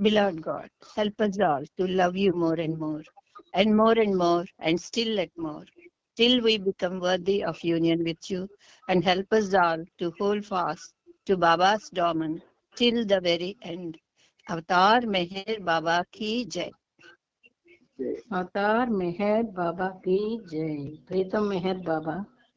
Beloved God, help us all to love you more and more, and more and more, and still at more, till we become worthy of union with you, and help us all to hold fast to Baba's daman till the very end. Avatar Meher Baba ki Jai. Avatar Meher బాబాకి జై. ప్రీతం మెహర్ బాబా,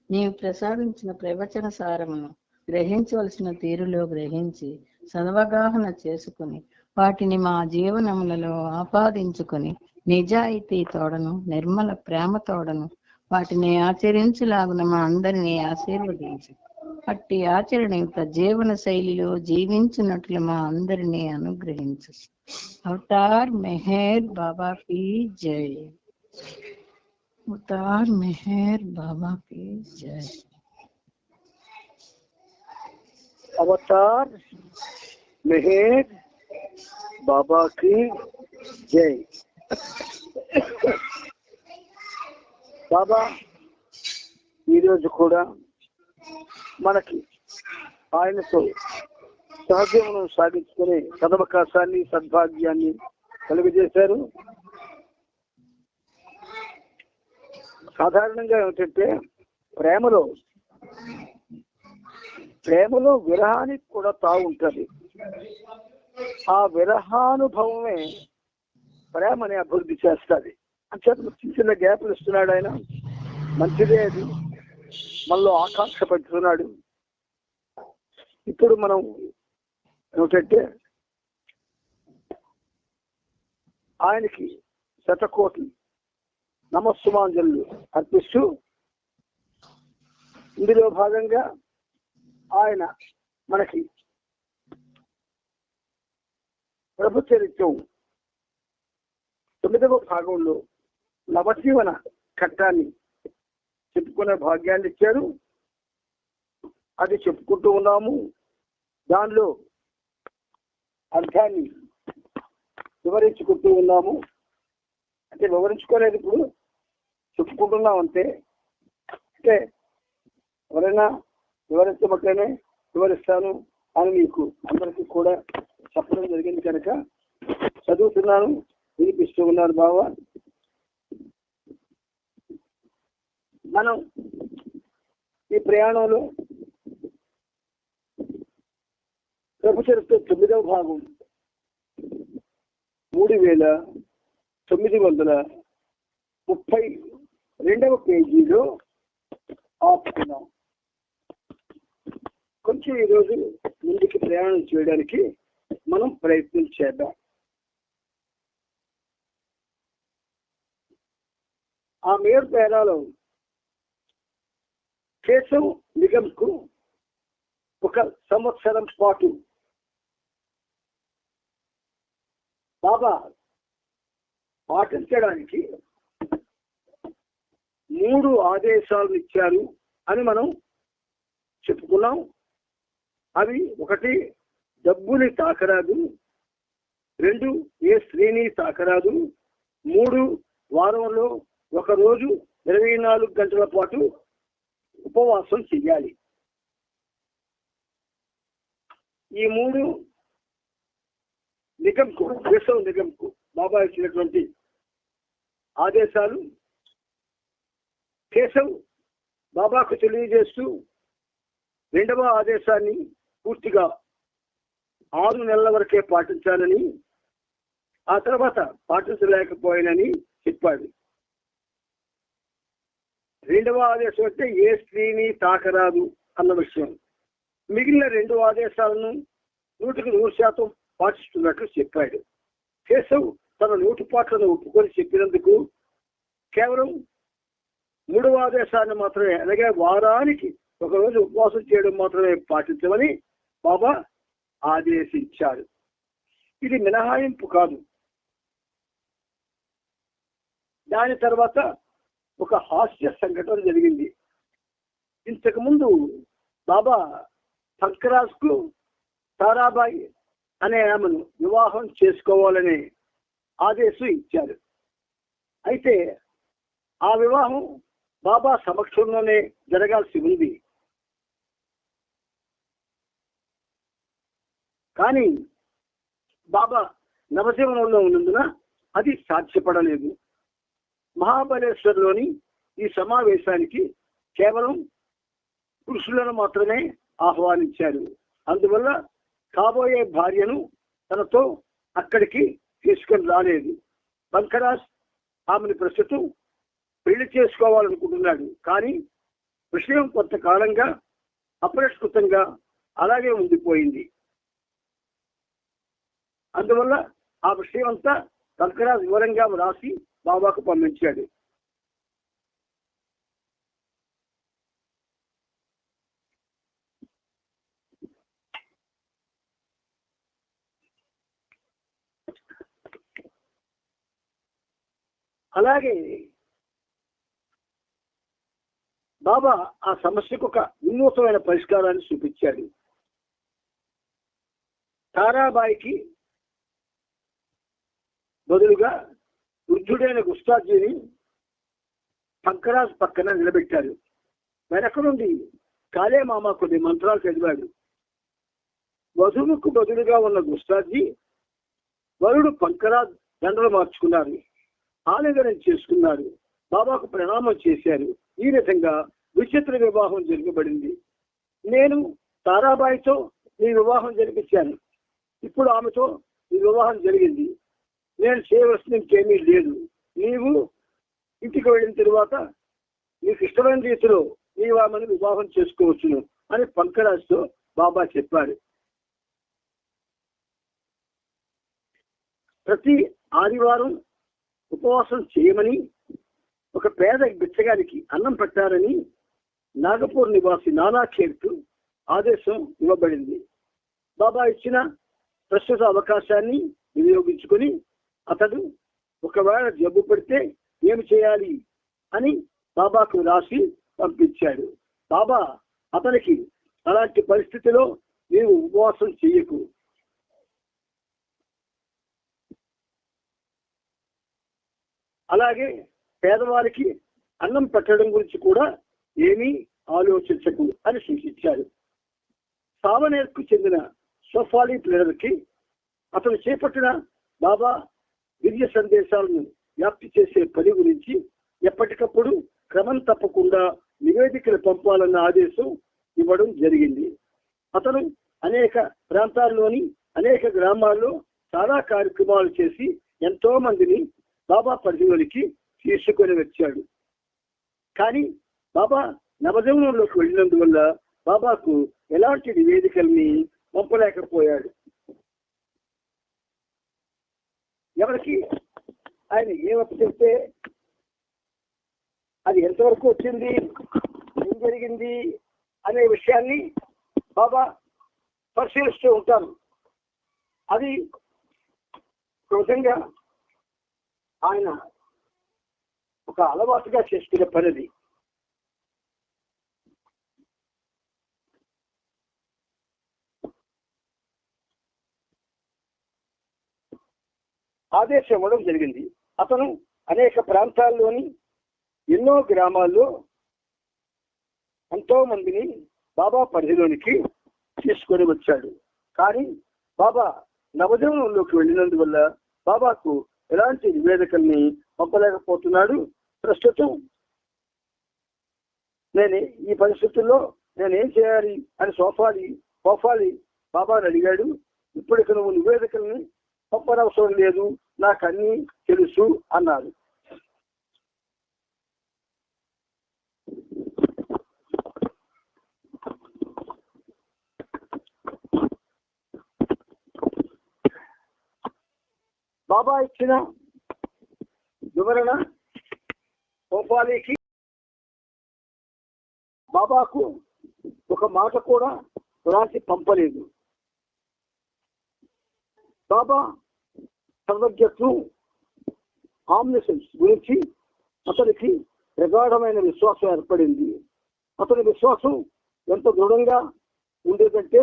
నీవు ప్రసాదించిన ప్రవచన సారమును గ్రహించవలసిన తీరులో గ్రహించి సదవగాహన చేసుకుని వాటిని మా జీవనములలో ఆపాదించుకుని నిజాయితీ తోడను నిర్మల ప్రేమ తోడను వాటిని ఆచరించులాగున మా అందరినీ ఆశీర్వదించు. అట్టి ఆచరణయుక్త జీవన శైలిలో జీవించినట్లు మా అందరినీ అనుగ్రహించు. అవతార్ మెహర్ బాబా की जय. అవతార్ మెహర్ బాబా की जय. అవతార్ మెహర్ బాబా की जय. బాబా ఈరోజు కూడా మనకి ఆయనతో సహజీవనం సాగించుకునే సదవకాశాన్ని సద్భాగ్యాన్ని కలుగజేశారు. సాధారణంగా ఏమిటంటే ప్రేమలో విరహానికి కూడా తాగుంటుంది. ఆ విరహానుభవమే ప్రేమని అభివృద్ధి చేస్తుంది. అంచేత చిన్న చిన్న గ్యాప్లు ఇస్తున్నాడు ఆయన. మంచిదే అది, మనలో ఆకాంక్ష పెట్టుతున్నాడు. ఇప్పుడు మనం ఏమిటంటే ఆయనకి శతకోటి నమస్సుమాంజలు అర్పిస్తూ ఇందులో భాగంగా ఆయన మనకి ప్రభు చరిత్రం 9వ భాగంలో నవజీవన ఘట్టాన్ని చెప్పుకునే భాగ్యాన్ని ఇచ్చారు. అది చెప్పుకుంటూ ఉన్నాము. దానిలో అర్థాన్ని వివరించుకుంటూ ఉన్నాము. అంటే వివరించుకోలేదు, ఇప్పుడు చెప్పుకుంటున్నాం అంతే. అంటే ఎవరైనా వివరించబట్టేనే వివరిస్తాను అని మీకు అందరికీ కూడా చెప్పడం జరిగింది కనుక చదువుతున్నాను, వినిపిస్తూ ఉన్నాను. బాబా, మనం ఈ ప్రయాణంలో ప్రభు చరిత్ర 9వ భాగం 3932వ పేజీలో ఆపుకున్నాం. కొంచెం ఈరోజు ముందుకు ప్రయాణం చేయడానికి మనం ప్రయత్నం చేద్దాం. ఆ మేర్ పేరాలో కేశవ్ నిగమ్కు 1 సంవత్సరం పాటు బాబా పాటించడానికి 3 ఆదేశాలు ఇచ్చారు అని మనం చెప్పుకున్నాం. అవి 1, డబ్బుని తాకరాదు. 2, ఏ స్త్రీని తాకరాదు. 3, వారంలో 1 రోజు 24 గంటల పాటు ఉపవాసం చెయ్యాలి. ఈ 3 నిగమ్కు, కేశవ్ నిగమ్కు బాబా ఇచ్చినటువంటి ఆదేశాలు. కేశవ్ బాబాకు తెలియజేస్తూ 2వ ఆదేశాన్ని పూర్తిగా 6 నెలల వరకే పాటించాలని, ఆ తర్వాత పాటించలేకపోయానని చెప్పాడు. 2వ ఆదేశం అంటే ఏ స్త్రీని తాకరాదు అన్న విషయం. మిగిలిన 2 ఆదేశాలను 100% పాటిస్తున్నట్లు చెప్పాడు. కేశవ్ తన లోటుపాట్లను ఒప్పుకొని చెప్పినందుకు కేవలం 3వ ఆదేశాన్ని మాత్రమే, అలాగే వారానికి 1 రోజు ఉపవాసం చేయడం మాత్రమే పాటించమని బాబా ఆదేశించాడు. ఇది మినహాయింపు కాదు. దాని తర్వాత ఒక హాస్య సంఘటన జరిగింది. ఇంతకుముందు బాబా పంకరాజ్కు తారాబాయి అనే ఆమెను వివాహం చేసుకోవాలనే ఆదేశం ఇచ్చారు. అయితే ఆ వివాహం బాబా సమక్షంలోనే జరగాల్సి ఉంది. కానీ బాబా నవజీవనంలో ఉన్నందున అది సాధ్యపడలేదు. మహాబలేశ్వర్లోని ఈ సమావేశానికి కేవలం పురుషులను మాత్రమే ఆహ్వానించారు. అందువల్ల కాబోయే భార్యను తనతో అక్కడికి తీసుకొని రాలేదు. బంకరాజ్ ఆమెను ప్రస్తుతం పెళ్లి చేసుకోవాలనుకుంటున్నాడు. కానీ విషయం కొంతకాలంగా అపరిష్కృతంగా అలాగే ఉండిపోయింది. అందువల్ల ఆ విషయం అంతా బంకరాజ్ వివరంగా రాసి బాబాకు పంపించాడు. అలాగే బాబా ఆ సమస్యకు ఒక వినూతమైన పరిష్కారాన్ని చూపించాడు. తారాబాయికి బదులుగా వృద్ధుడైన గుస్తాజీని బంకరాజ్ పక్కన నిలబెట్టారు. వెనక నుండి కాలే మామ కొన్ని మంత్రాలు చదివాడు. వధువుకు బదులుగా ఉన్న గుస్తాజీ వరుడు బంకరాజ్ దండలు మార్చుకున్నారు, ఆలింగనం చేసుకున్నారు, బాబాకు ప్రణామం చేశారు. ఈ విధంగా విచిత్ర వివాహం జరగబడింది. నేను తారాబాయితో నీ వివాహం జరిపించాను. ఇప్పుడు ఆమెతో ఈ వివాహం జరిగింది. నేను చేయవలసిన ఇంకేమీ లేదు. నీవు ఇంటికి వెళ్ళిన తరువాత నీకు ఇష్టమైన రీతిలో నీవు ఆమెను వివాహం చేసుకోవచ్చును అని బంకరాజ్తో బాబా చెప్పారు. ప్రతి ఆదివారం ఉపవాసం చేయమని ఒక పేద బిచ్చగానికి అన్నం పెట్టారని నాగపూర్ నివాసి నానాఖేర్కు ఆదేశం ఇవ్వబడింది. బాబా ఇచ్చిన ప్రస్తుత అవకాశాన్ని వినియోగించుకొని అతడు ఒకవేళ జబ్బు పడితే ఏమి చేయాలి అని బాబాకు రాసి పంపించాడు. బాబా అతనికి అలాంటి పరిస్థితిలో నీవు ఉపవాసం చెయ్యకు, అలాగే పేదవారికి అన్నం పెట్టడం గురించి కూడా ఏమీ ఆలోచించకు అని సూచించారు. సావనేర్కు చెందిన సోఫాలి ప్లేయర్కి అతను చేపట్టిన బాబా దివ్య సందేశాలను వ్యాప్తి చేసే పని గురించి ఎప్పటికప్పుడు క్రమం తప్పకుండా నివేదికలు పంపాలన్న ఆదేశం ఇవ్వడం జరిగింది. అతను అనేక ప్రాంతాల్లోని అనేక గ్రామాల్లో చాలా కార్యక్రమాలు చేసి ఎంతో మందిని బాబా పరిధిలోనికి తీసుకొని వచ్చాడు. కానీ బాబా నవజీవనంలోకి వెళ్ళినందువల్ల బాబాకు ఎలాంటి నివేదికల్ని పంపలేకపోయాడు. ఎవరికి ఆయన ఏమప్పు చెప్తే అది ఎంతవరకు వచ్చింది, ఏం జరిగింది అనే విషయాన్ని బాబా పరిశీలిస్తూ ఉంటారు. అది ఒక విధంగా ఆయన ఒక అలవాటుగా చేసుకునే పనిది. ఆదేశం ఇవ్వడం జరిగింది. అతను అనేక ప్రాంతాల్లోని ఎన్నో గ్రామాల్లో ఎంతో మందిని బాబా పరిధిలోనికి తీసుకొని వచ్చాడు. కానీ బాబా నవజీవనంలోకి వెళ్ళినందువల్ల బాబాకు ఎలాంటి నివేదికల్ని పంపలేకపోతున్నాడు. ప్రస్తుతం నేను ఈ పరిస్థితుల్లో నేనేం చేయాలి అని సోఫాలి బాబాని అడిగాడు. ఇప్పటికి నువ్వు నివేదికల్ని పంపనవసరం లేదు, నాకు అన్నీ తెలుసు అన్నాడు. బాబా ఇచ్చిన వివరణ సోఫాలికి బాబాకు ఒక మాట కూడా రాసి పంపలేదు. బాబా సర్వజ్ఞత్వం ఆమ్నిసెన్స్ గురించి అతనికి ప్రగాఢమైన విశ్వాసం ఏర్పడింది. అతని విశ్వాసం ఎంత దృఢంగా ఉండేదంటే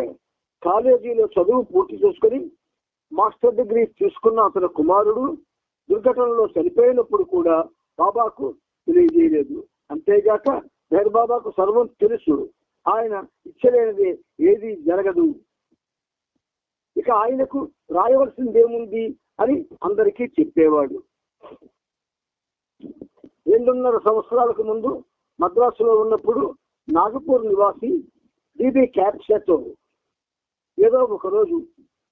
కాలేజీలో చదువు పూర్తి చేసుకొని మాస్టర్ డిగ్రీ తీసుకున్న అతని కుమారుడు దుర్ఘటనలో చనిపోయినప్పుడు కూడా బాబాకు తెలియజేయలేదు. అంతేగాక బాబాకు సర్వం తెలుసు, ఆయన ఇచ్చలేనిది ఏది జరగదు, ఇక ఆయనకు రాయవలసిందేముంది అని అందరికీ చెప్పేవాడు. 2.5 సంవత్సరాలకు ముందు మద్రాసులో ఉన్నప్పుడు నాగపూర్ నివాసి డిబి క్యాప్షతో ఏదో ఒక రోజు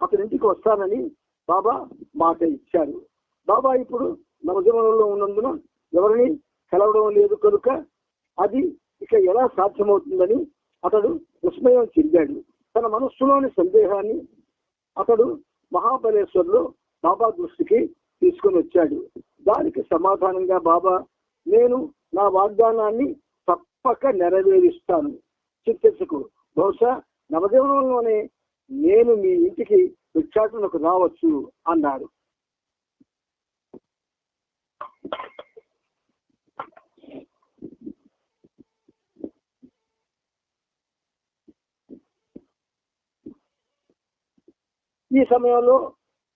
అతని ఇంటికి వస్తానని బాబా మాట ఇచ్చారు. బాబా ఇప్పుడు నవజీవనంలో ఉన్నందున ఎవరిని కలవడం లేదు కనుక అది ఇక ఎలా సాధ్యమవుతుందని అతడు విస్మయం చెందాడు. తన మనస్సులోని సందేహాన్ని అతడు మహాబలేశ్వర్లో బాబా దృష్టికి తీసుకుని వచ్చాడు. దానికి సమాధానంగా బాబా, నేను నా వాగ్దానాన్ని తప్పక నెరవేరుస్తాను, చింతించకు. బహుశా నవజీవనంలోనే నేను మీ ఇంటికి భిక్షాటనకు రావచ్చు అన్నారు. ఈ సమయంలో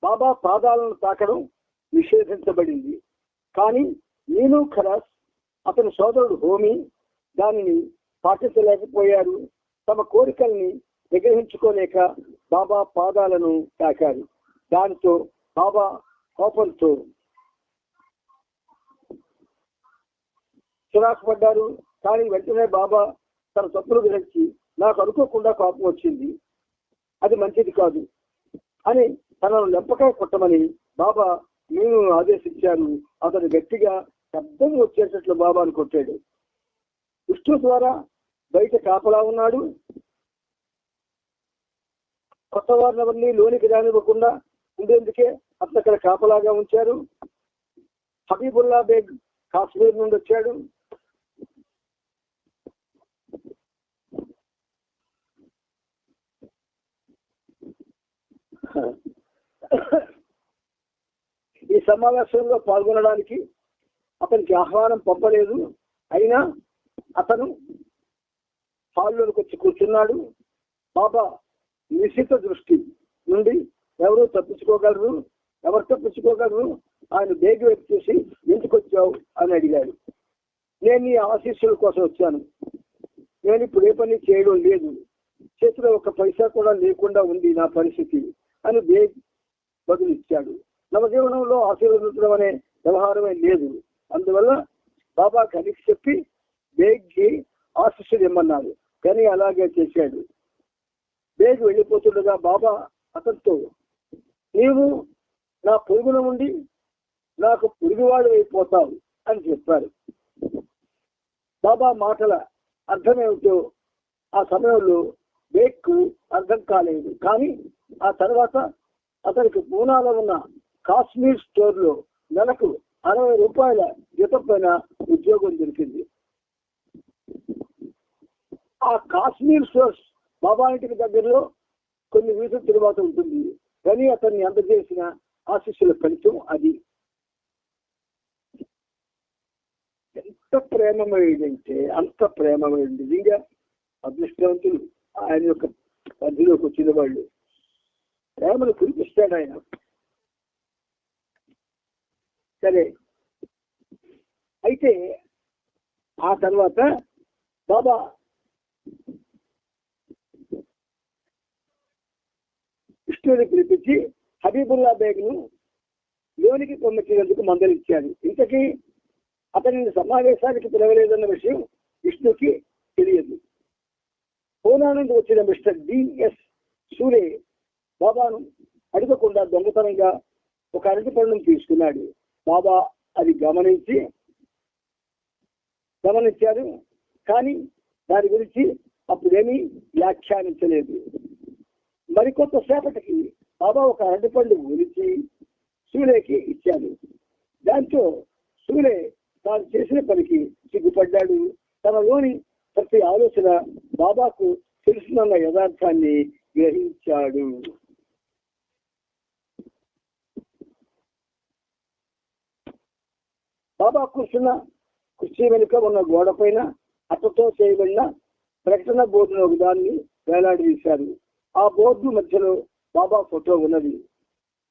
బాబా పాదాలను తాకడం నిషేధించబడింది. కానీ నీను ఖరాస్, అతని సోదరుడు హోమీ దానిని పాటించలేకపోయారు. తమ కోరికల్ని నిగ్రహించుకోలేక బాబా పాదాలను తాకారు. దానితో బాబా కోపంతో చిరాకు పడ్డారు. కానీ వెంటనే బాబా తన తప్పులు గ్రహించి, నాకు అనుకోకుండా కోపం వచ్చింది, అది మంచిది కాదు అని తనను లెంపకాయ కొట్టమని బాబా నేను ఆదేశించారు. అతను గట్టిగా శబ్దం వచ్చేటట్లు బాబాను కొట్టాడు. విష్ణు ద్వారా బయట కాపలా ఉన్నాడు. కొత్త వారిని లోనికి రానివ్వకుండా ఉండేందుకే అతను అక్కడ కాపలాగా ఉంచారు. హబీబుల్లా బేగ్ కాశ్మీర్ నుండి వచ్చాడు. ఈ సమావేశంలో పాల్గొనడానికి అతనికి ఆహ్వానం పంపలేదు. అయినా అతను హాల్లోకి వచ్చి కూర్చున్నాడు. బాబా నిశ్చిత దృష్టి నుండి ఎవరు తప్పించుకోగలరు, ఆయన బేగి వైపు చూసి ఎందుకు వచ్చావు అని అడిగాడు. నేను ఈ ఆశీస్సుల కోసం వచ్చాను, నేను ఇప్పుడు ఏ పని చేయడం లేదు, చేతిలో ఒక పైసా కూడా లేకుండా ఉంది నా పరిస్థితి అని బేగ్ బదులిచ్చాడు. నవజీవనంలో ఆశీర్వదించడం అనే వ్యవహారమే లేదు. అందువల్ల బాబా కలిసి చెప్పి బేగ్కి ఆశీస్సులు ఇమ్మన్నారు. కానీ అలాగే చేశాడు. బేగ్ వెళ్ళిపోతుండగా బాబా అతనితో, నీవు నా పొరుగున ఉండి నాకు పొరుగువాడు అయిపోతావు అని చెప్పారు. బాబా మాటల అర్థమేమిటో ఆ సమయంలో బేగ్కు అర్థం కాలేదు. కానీ ఆ తర్వాత అతనికి పూనాలో ఉన్న కాశ్మీర్ స్టోర్ లో నెలకు 60 రూపాయల జీతం పైన ఉద్యోగం దొరికింది. ఆ కాశ్మీర్ స్టోర్స్ బాబా ఇంటికి దగ్గరలో కొన్ని వీసుల తరువాత ఉంటుంది. కానీ అతన్ని అందజేసిన ఆశీస్సుల ఫలితం అది. ఎంత ప్రేమమేంటంటే అంత ప్రేమమేంటి. నిజంగా అదృష్టవంతులు ఆయన యొక్క పరిధిలోకి వచ్చిన వాళ్ళు. ప్రేమను కురిపిస్తాడు ఆయన. సరే, అయితే ఆ తర్వాత బాబా విష్ణుని పిలిపించి హబీబుల్లా బేగ్ను లోనికి పంపించినందుకు మందలిచ్చాడు. ఇంతకీ అతనిని సమావేశానికి పిలవలేదన్న విషయం విష్ణుకి తెలియదు. పూనా నుండి వచ్చిన మిస్టర్ డిఎస్ సూరే బాబాను అడగకుండా దొంగతనంగా ఒక అరటి పండును తీసుకున్నాడు. బాబా అది గమనించారు. కానీ దాని గురించి అప్పుడేమీ వ్యాఖ్యానించలేదు. మరికొంత సేపటికి బాబా ఒక అరటిపండు ఒలిచి సూలేకి ఇచ్చాడు. దాంతో సూలే తాను చేసిన పనికి సిగ్గుపడ్డాడు. తనలోని ప్రతి ఆలోచన బాబాకు తెలుసున్న యథార్థాన్ని గ్రహించాడు. బాబా కూర్చున్న కుర్చీ వెనుక ఉన్న గోడ పైన అట్టతో చేయబడిన ప్రకటన బోర్డును ఒక దాన్ని వేలాడదీశారు. ఆ బోర్డు మధ్యలో బాబా ఫోటో ఉన్నది.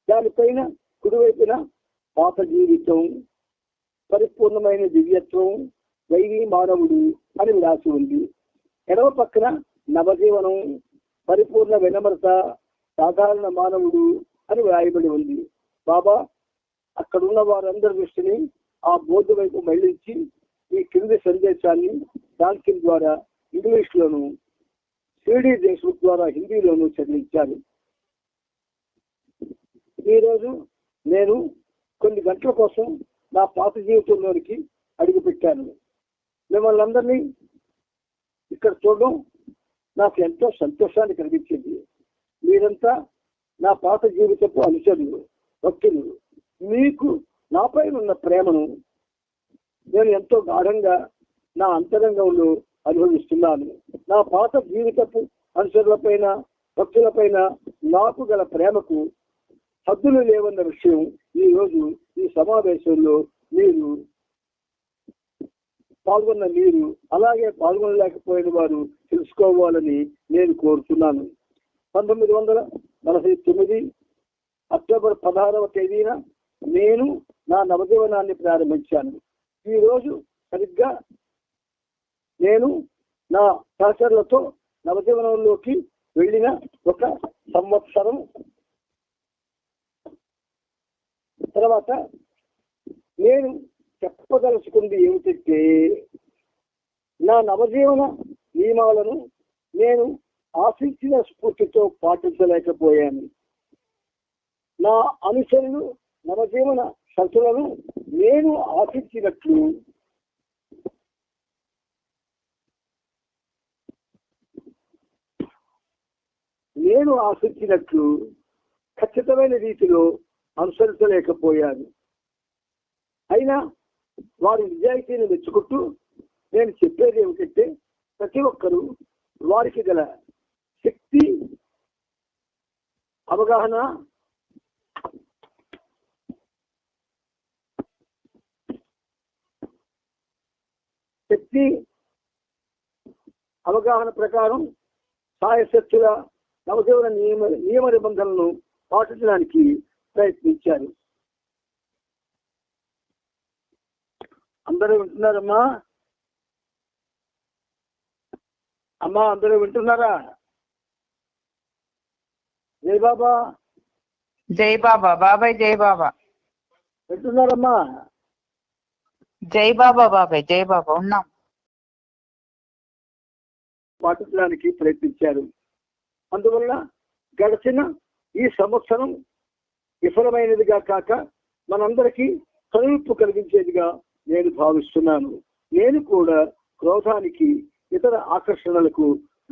దానిపైన కుడివైపున పాత జీవితం, పరిపూర్ణమైన దివ్యత్వం, వైరి మానవుడు అని రాసి ఉంది. ఎడవ పక్కన నవజీవనం, పరిపూర్ణ వినమ్రత, సాధారణ మానవుడు అని వ్రాయబడి ఉంది. బాబా అక్కడున్న వారందరి దృష్టిని ఆ బోర్డు వైపు మళ్లించి ఈ కింది సందేశాన్ని డాల్కిన్ ద్వారా ఇంగ్లీష్లోను, సిడి దేశ్ముఖ్ ద్వారా హిందీలోను చదివించారు. ఈరోజు నేను కొన్ని గంటల కోసం నా పాత జీవితంలోనికి అడుగుపెట్టాను. మిమ్మల్ని అందరినీ ఇక్కడ చూడడం నాకు ఎంతో సంతోషాన్ని కలిగించింది. మీరంతా నా పాత జీవితపు అనుచరులు, భక్తులు. మీకు నాపై ఉన్న ప్రేమను నేను ఎంతో గాఢంగా నా అంతరంగంలో అనుభవిస్తున్నాను. నా పాత జీవితపు అనుచరులపైన, భక్తులపైన నాకు గల ప్రేమకు హద్దులు లేవన్న విషయం ఈ రోజు ఈ సమావేశంలో పాల్గొన్న మీరు, అలాగే పాల్గొనలేకపోయిన వారు తెలుసుకోవాలని నేను కోరుతున్నాను. 1949 అక్టోబర్ 16వ తేదీన నేను నా నవజీవనాన్ని ప్రారంభించాను. ఈ రోజు సరిగ్గా నేను నా సహచరులతో నవజీవనంలోకి వెళ్ళిన ఒక సంవత్సరం తర్వాత నేను చెప్పదలుచుకుంది ఏమిటంటే, నా నవజీవన నియమాలను నేను ఆశించిన స్ఫూర్తితో పాటించలేకపోయాను. నా అనుచరులు నవజీవన షరతులను నేను ఆశించినట్లు ఖచ్చితమైన రీతిలో అనుసరించలేకపోయాను. అయినా వారి నిజాయితీని మెచ్చుకుంటూ నేను చెప్పేది ఏమిటంటే, ప్రతి ఒక్కరూ వారికి గల శక్తి, అవగాహన, ప్రకారం సాయశక్తుల నవజీవన నియమ నిబంధనలను పాటించడానికి ప్రయత్నించారు. అందరూ వింటున్నారమ్మా? అమ్మా అందరూ వింటున్నారా? జై బాబా. జై బాబా. బాబాయ్ జై బాబా. వింటున్నారమ్మా? జై బాబా. బాబాయ్ జై బాబా. ఉన్నాం. పాటించడానికి ప్రయత్నించారు. అందువల్ల గడిచిన ఈ సంవత్సరం విఫలమైనదిగా కాక మనందరికీ కనువిప్పు కలిగించేదిగా నేను భావిస్తున్నాను. నేను కూడా క్రోధానికి, ఇతర ఆకర్షణలకు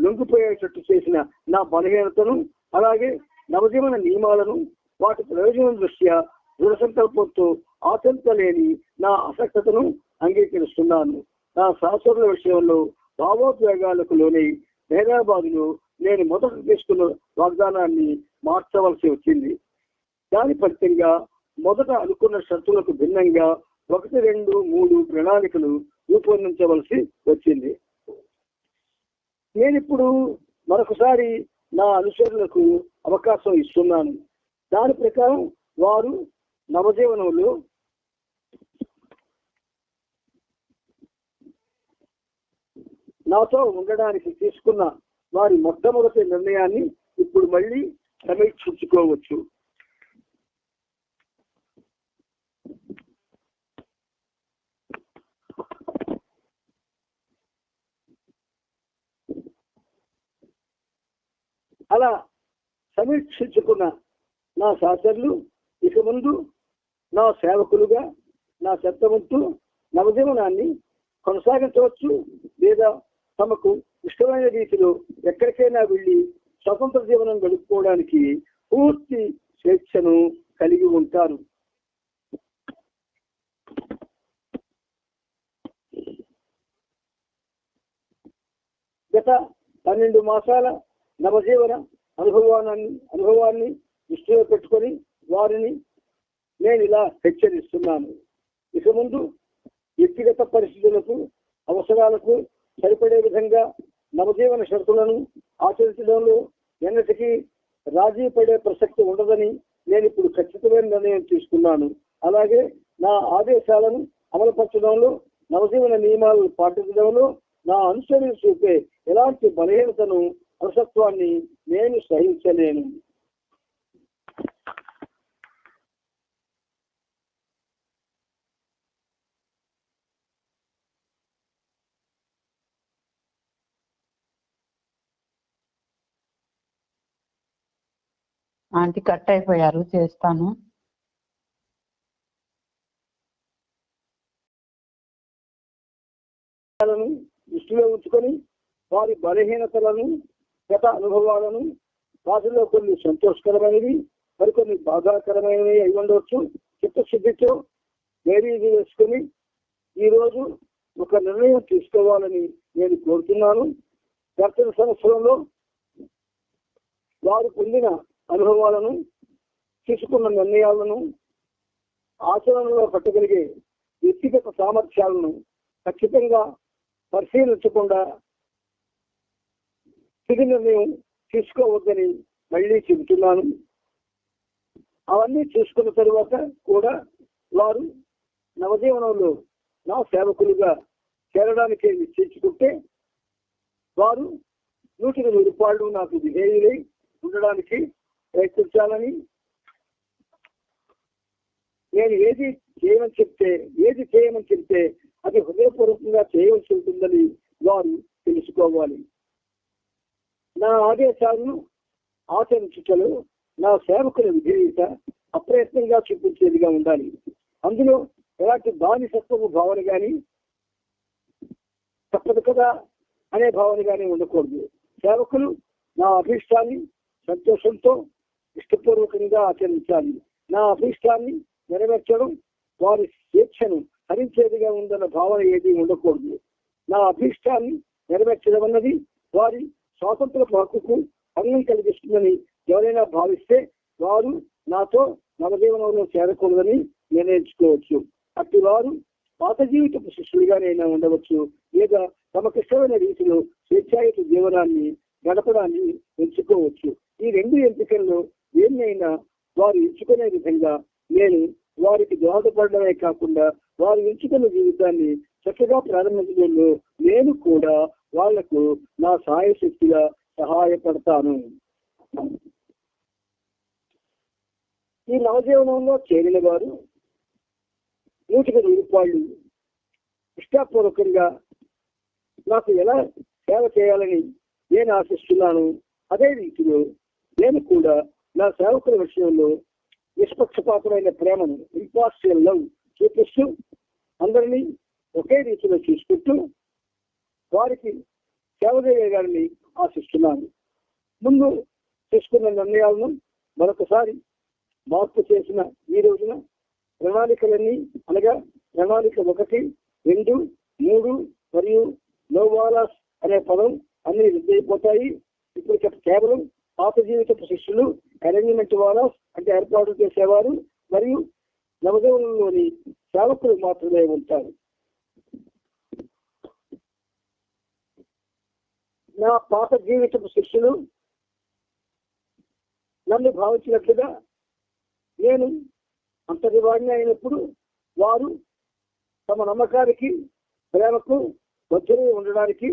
లొంగిపోయేటట్టు చేసిన నా బలహీనతను, అలాగే నవజీవన నియమాలను, వాటి ప్రయోజనం దృష్ట్యా దృఢ సంకల్పంతో ఆచరించలేని నా అసక్తతను అంగీకరిస్తున్నాను. నా సహచరుల విషయంలో భావోద్వేగాలకు లోనై హైదరాబాదులో నేను మొదట తీసుకున్న వాగ్దానాన్ని మార్చవలసి వచ్చింది. దాని ఫలితంగా మొదట అనుకున్న షరతులకు భిన్నంగా 1, 2, 3 ప్రణాళికలు రూపొందించవలసి వచ్చింది. నేనిప్పుడు మరొకసారి నా అనుచరులకు అవకాశం ఇస్తున్నాను. దాని ప్రకారం వారు నవజీవనంలో నాతో ఉండడానికి తీసుకున్న వారి మొట్టమొదటి నిర్ణయాన్ని ఇప్పుడు మళ్ళీ సమీక్షించుకోవచ్చు. అలా సమీక్షించుకున్న నా సహచరులు ఇక ముందు నా సేవకులుగా నా చెత్తవంతు నవజీవనాన్ని కొనసాగించవచ్చు, లేదా తమకు ఇష్టమైన రీతిలో ఎక్కడికైనా వెళ్ళి స్వతంత్ర జీవనం గడుపుకోవడానికి పూర్తి స్వేచ్ఛను కలిగి ఉంటారు. గత 12 మాసాల నవజీవన అనుభవాన్ని దృష్టిలో పెట్టుకొని వారిని నేను ఇలా హెచ్చరిస్తున్నాను. ఇక ముందు వ్యక్తిగత పరిస్థితులకు, అవసరాలకు సరిపడే విధంగా నవజీవన షరతులను ఆచరించడంలో ఎన్నటికీ రాజీ పడే ప్రసక్తి ఉండదని నేను ఇప్పుడు ఖచ్చితమైన నిర్ణయం తీసుకున్నాను. అలాగే నా ఆదేశాలను అమలుపరచడంలో, నవజీవన నియమాలను పాటించడంలో నా అనుసరణ చూపే ఎలాంటి బలహీనతను, అలసత్వాన్ని నేను సహించలేను. ఆంటీ కట్ అయిపోయారు, చేస్తాను. దృష్టిలో ఉంచుకొని వారి బలహీనతలను, గత అనుభవాలను, వాటిలో కొన్ని సంతోషకరమైనవి, మరికొన్ని బాధాకరమైనవి అయి ఉండవచ్చు, చిత్తశుద్ధితో బేరీజు వేసుకొని ఈరోజు ఒక నిర్ణయం తీసుకోవాలని నేను కోరుతున్నాను. గత సంవత్సరంలో వారు పొందిన అనుభవాలను, తీసుకున్న నిర్ణయాలను ఆచరణలో పెట్టగలిగే వ్యక్తిగత సామర్థ్యాలను ఖచ్చితంగా పరిశీలించకుండా తుది నిర్ణయం తీసుకోవద్దని మళ్ళీ చెబుతున్నాను. అవన్నీ చూసుకున్న తరువాత కూడా వారు నవజీవనంలో నా సేవకులుగా చేరడానికి నిశ్చయించుకుంటే వారు 100% నాకు విధేయులై ఉండడానికి ప్రయత్నించాలని, నేను ఏది చేయమని చెప్తే అది హృదయపూర్వకంగా చేయవలసి ఉంటుందని వారు తెలుసుకోవాలి. నా ఆదేశాలను ఆచరించుటలో నా సేవకుల విధేయత అప్రయత్నంగా చూపించేదిగా ఉండాలి. అందులో ఎలాంటి బానిసత్వపు భావన కానీ, తప్పదు కదా అనే భావన కానీ ఉండకూడదు. సేవకులు నా అభీష్టాన్ని సంతోషంతో ఇష్టపూర్వకంగా ఆచరించాలి. నా అభీష్టాన్ని నెరవేర్చడం వారి స్వేచ్ఛను హరించేదిగా ఉందన్న భావన ఏది ఉండకూడదు. నా అభీష్టాన్ని నెరవేర్చడం అన్నది వారి స్వాతంత్ర హక్కుకు భంగం కలిగిస్తుందని ఎవరైనా భావిస్తే వారు నాతో నవజీవనంలో చేరకూడదని నిర్ణయించుకోవచ్చు. అట్టి వారు పాత జీవితపు శిష్యులుగానైనా ఉండవచ్చు, లేదా తమకిష్టమైన రీతిలో స్వేచ్ఛాయుత జీవనాన్ని గడపడాన్ని ఎంచుకోవచ్చు. ఈ రెండు ఎంపికల్లో దేన్నైనా వారు ఎంచుకునే విధంగా నేను వారికి దోహదపడడమే కాకుండా వారు ఎంచుకున్న జీవితాన్ని చక్కగా ప్రారంభించడంలో నేను కూడా వాళ్లకు నా సాయశక్తిగా సహాయపడతాను. ఈ నవజీవనంలో చేరిన వారు 100% ఇష్టపూర్వకంగా నాకు ఎలా సేవ చేయాలని నేను ఆశిస్తున్నాను. అదే రీతిలో నేను కూడా నా సేవకుల విషయంలో నిష్పక్షపాతమైన ప్రేమను, ఇంపార్షియల్ లవ్ చూపిస్తూ అందరినీ ఒకే రీతిలో చూసుకుంటూ వారికి సేవ చేయగాలని ఆశిస్తున్నాను. ముందు తీసుకున్న నిర్ణయాలను మరొకసారి మార్పు చేసిన ఈ రోజున ప్రణాళికలన్నీ, అనగా ప్రణాళిక 1, 2, 3 మరియు నోవాలాస్ అనే పదం అన్ని రద్దయిపోతాయి. ఇప్పుడు కేవలం పాత జీవితపు శిష్యులు, అరేంజ్మెంట్ వాలాస్ అంటే ఏర్పాటు చేసేవారు, మరియు నవజీవనంలోని సేవకులు మాత్రమే ఉంటారు. నా పాత జీవితపు శిష్యులు నన్ను భావించినట్లుగా నేను అంతటి వాడిని అయినప్పుడు వారు తమ నమ్మకానికి, ప్రేమకు మధ్యలో ఉండడానికి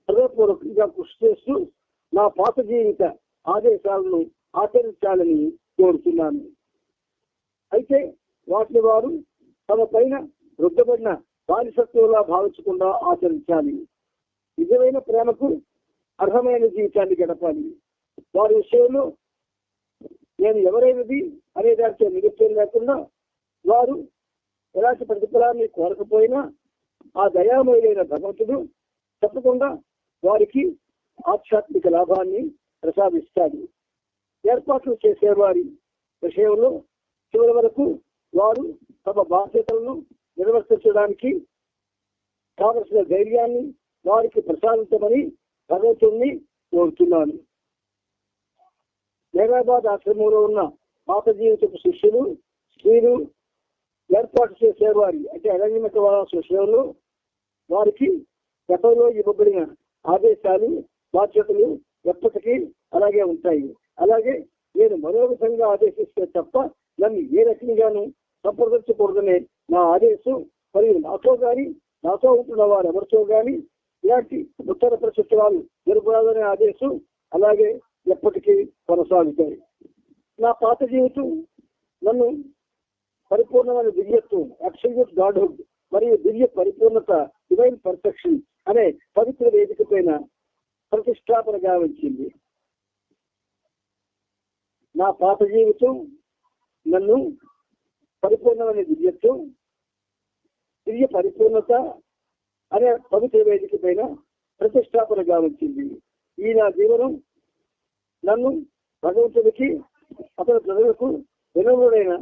హృదయపూర్వకంగా కృషి చేస్తూ నా పాత జీవిత ఆదేశాలను ఆచరించాలని కోరుతున్నాను. అయితే వాటిని వారు తమ పైన రుద్దబడిన బానిసత్వంలా భావించకుండా ఆచరించాలి. నిజమైన ప్రేమకు అర్హమైన జీవితాన్ని గడపాలి. వారి విషయంలో నేను ఎవరైనది అనే దానితో నిరుత్యం లేకుండా, వారు ఎలాంటి ప్రతిఫలాన్ని కోరకపోయినా ఆ దయామయులైన భగవంతుడు తప్పకుండా వారికి ఆధ్యాత్మిక లాభాన్ని ప్రసాదిస్తాడు. ఏర్పాట్లు చేసేవారి విషయంలో చివరి వరకు వారు తమ బాధ్యతలను నిర్వర్తించడానికి కావలసిన ధైర్యాన్ని వారికి ప్రసాదించమని భగవంతుడిని కోరుతున్నాను. హైదరాబాద్ ఆశ్రమంలో ఉన్న పాత జీవితపు శిష్యులు, స్త్రీలు ఏర్పాటు చేసేవారి అంటే అరేంజ్మెంట్ వాలాస్ విషయంలో వారికి గతంలో ఇవ్వబడిన ఆదేశాలు, బాధ్యతలు ఎప్పటికీ అలాగే ఉంటాయి. అలాగే నేను మరో విధంగా ఆదేశిస్తే తప్ప నన్ను ఏ రకంగానూ సంప్రదించకూడదనే నా ఆదేశం, మరియు నాతో కానీ నాతో ఉంటున్న వారు ఎవరితో కానీ ఇలాంటి ఉత్తర ప్రశస్త్రాలు జరపరాదనే ఆదేశం అలాగే ఎప్పటికీ కొనసాగుతాయి. నా పాత జీవితం నన్ను పరిపూర్ణమైన దివ్యత్వం, అబ్సల్యూట్ గాడ్హుడ్ మరియు దివ్య పరిపూర్ణత, డివైన్ పర్ఫెక్షన్ అనే పవిత్ర వేదిక పైన ప్రతిష్టాపన గావించింది. నా పాత జీవితం నన్ను పరిపూర్ణమైన దివ్యత్వం, దివ్య పరిపూర్ణత అనే పవిత్ర వేదిక పైన ప్రతిష్టాపన గావించింది. ఈ నా జీవనం నన్ను భగవంతుడికి, అతని ప్రజలకు వినమ్రుడైన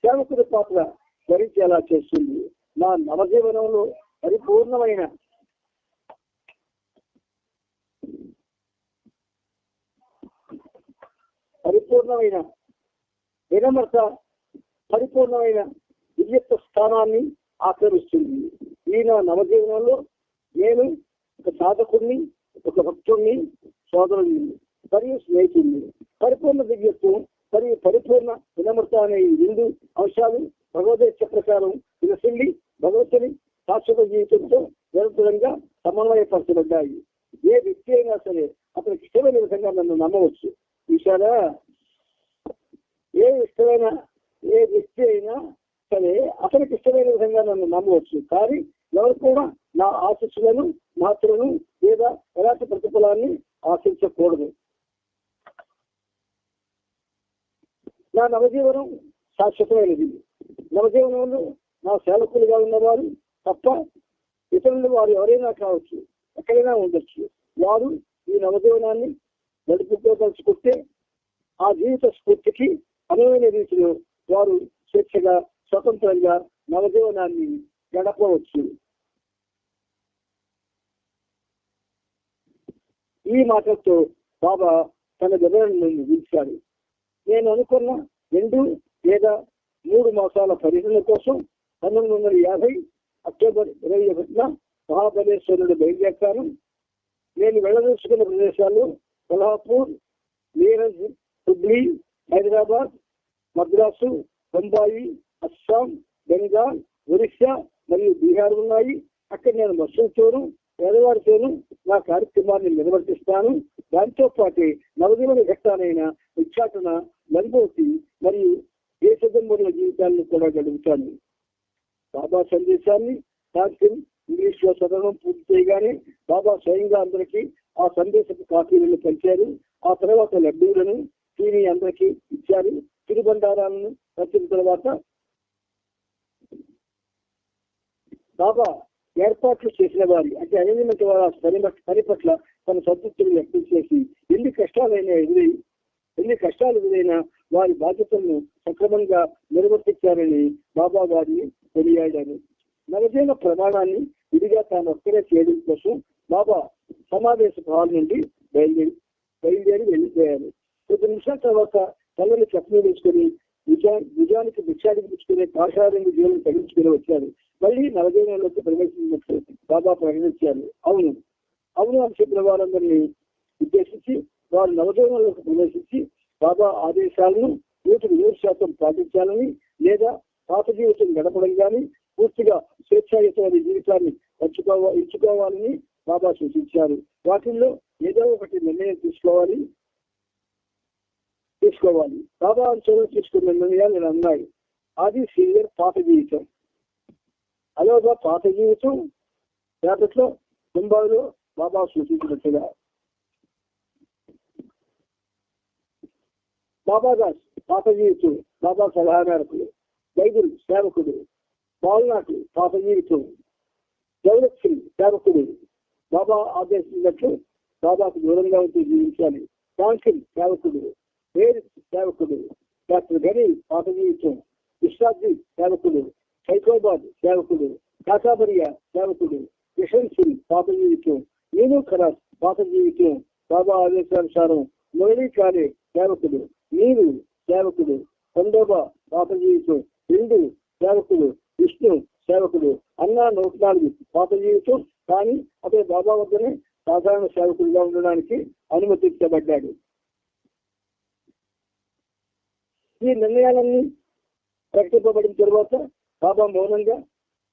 సేవకుడి పాత్ర ధరించేలా చేస్తుంది. నా నవజీవనంలో పరిపూర్ణమైన వినమ్రత, పరిపూర్ణమైన దివ్యత్వ స్థానాన్ని ఆక్రమిస్తుంది. ఈ నా నవజీవనంలో నేను ఒక సాధకుడిని, ఒక భక్తుడిని, సోదరుడిని మరియు స్నేహితుడిని. పరిపూర్ణ దివ్యత్వం మరియు పరిపూర్ణ వినమ్రత అనే ఈ రెండు అంశాలు భగవద్గీత ప్రకారం వినసిల్లి భగవంతుని శాశ్వత జీవితంతో నిరంతరంగా సమన్వయపరచబడ్డాయి. ఏ వ్యక్తి అయినా సరే అతనికి ఇష్టమైన విధంగా నన్ను నమ్మవచ్చు. చూశారా, ఏ వ్యక్తి అయినా సరే అతనికి ఇష్టమైన విధంగా నన్ను నమ్మవచ్చు. కానీ ఎవరు కూడా నా ఆశీస్సులను, మాత్రలను లేదా ఎలాంటి ప్రతిఫలాన్ని ఆశించకూడదు. నా నవజీవనం శాశ్వతమైనది. నవజీవనంలో నా సేవకులుగా ఉన్నవారు తప్ప ఇతరులు వారు ఎవరైనా కావచ్చు, ఎక్కడైనా ఉండొచ్చు. వారు ఈ నవజీవనాన్ని నడుపుకోదలుచుకుంటే ఆ జీవిత స్ఫూర్తికి అనువైన రీతిలో వారు స్వేచ్ఛగా, స్వతంత్రంగా నవజీవనాన్ని గడపవచ్చు. ఈ మాటలతో బాబా తన గదలను ముగించాడు. నేను అనుకున్న 2 లేదా 3 మాసాల పర్యటన కోసం 1950 అక్టోబర్ 21న మహాబలేశ్వరుడు బయలుదేరాను. నేను వెళ్ళదలుచుకున్న ప్రదేశాలు కొల్హాపూర్, మీరజ్, హుబ్లీ, హైదరాబాద్, మద్రాసు, బొంబాయి, అస్సాం, బెంగాల్, ఒరిస్సా మరియు బీహార్ ఉన్నాయి. అక్కడ నేను మసూలతోనూ పేదవారితోనూ నా కార్యక్రమాన్ని నిర్వర్తిస్తాను. దాంతో పాటు నవజీవన ఘట్టాలైన ఉచ్చాటన, లంబోటి మరియు దేశదంబరుల జీవితాలను కూడా గడుపుతాను. బాబా సందేశాన్ని టార్కిన్ ఇంగ్లీష్ లో చదవడం పూర్తి చేయగానే బాబా స్వయంగా అందరికీ ఆ సందేశపు కాపీలను పంచారు. ఆ తర్వాత లడ్డూలను టీవీ అందరికీ ఇచ్చారు. తిరుబండారాలను వచ్చిన తర్వాత బాబా ఏర్పాట్లు చేసిన వారి అంటే అరేంజ్మెంట్ వారి పని పట్ల తన సంతృప్తిని వ్యక్తం చేసి ఎన్ని కష్టాలు ఎదురైనా వారి బాధ్యతలను సక్రమంగా నిర్వర్తించారని బాబా వారిని కొనియాడారు. నవజీవన ప్రమాణాన్ని విడిగా తాను ఒక్కరే చేయడం కోసం బాబా సమావేశ హాల్ నుండి బయలుదేరి వెళ్ళిపోయారు. కొద్ది నిమిషాల తర్వాత కళ్ళని చక్కని వేసుకుని నిజానికి భిక్షానికి పుచ్చుకునే పాషారంగి జీవనం తగ్గించుకుని వచ్చారు. మళ్ళీ నవజీవనంలోకి ప్రవేశించినట్లు బాబా ప్రకటించారు. అవును అని చెప్పిన వారందరినీ ఉద్దేశించి వారు నవజీవనంలోకి ప్రవేశించి బాబా ఆదేశాలను 100% పాటించాలని లేదా పాత జీవితం గడపడం కానీ పూర్తిగా స్వేచ్ఛాయుతమైన జీవితాన్ని ఎంచుకోవాలని బాబా సూచించారు. వాటిల్లో ఏదో ఒకటి నిర్ణయం తీసుకోవాలి. బాబా అంచనా తీసుకున్న నిర్ణయాలు ఇలా ఉన్నాయి. అది సీనియర్ పాత జీవితం. అలాగా పాత జీవితం పేపట్లో ముంబాయిలో బాబా సూచించినట్టుగా బాబాదాస్ పాత జీవితం బాబా సలహా మేరకు, బైబిల్ సేవకుడు, బాల్నాటి పాత జీవితం, దౌలత్ సింగ్ సేవకుడు బాబా ఆదేశించినట్లు బాబాకు దూరంగా ఉంటూ జీవించాలి. టాంకిన్ సేవకుడు, సేవకుడు, డాక్టర్ గని పాత జీవితం, ఇష్టాద్రి సేవకుడు, సైకోబాద్ సేవకుడు, కాకాబరియా సేవకుడు, కిషన్ సింగ్ పాత జీవితం, నీను ఖరాస్ పాత జీవితం బాబా ఆదేశానుసారం, మొయిలీ కాలే సేవకుడు, నీరు సేవకుడు, ఖండోబా పాత జీవితం, హిందూ సేవకుడు, విష్ణు సేవకుడు, అన్నా 104 పాత జీవితం. కానీ అతను బాబా వద్దనే సాధారణ సేవకుడిగా ఉండడానికి అనుమతించబడ్డాడు. ఈ నిర్ణయాలన్నీ ప్రకటింపబడిన తర్వాత బాబా మౌనంగా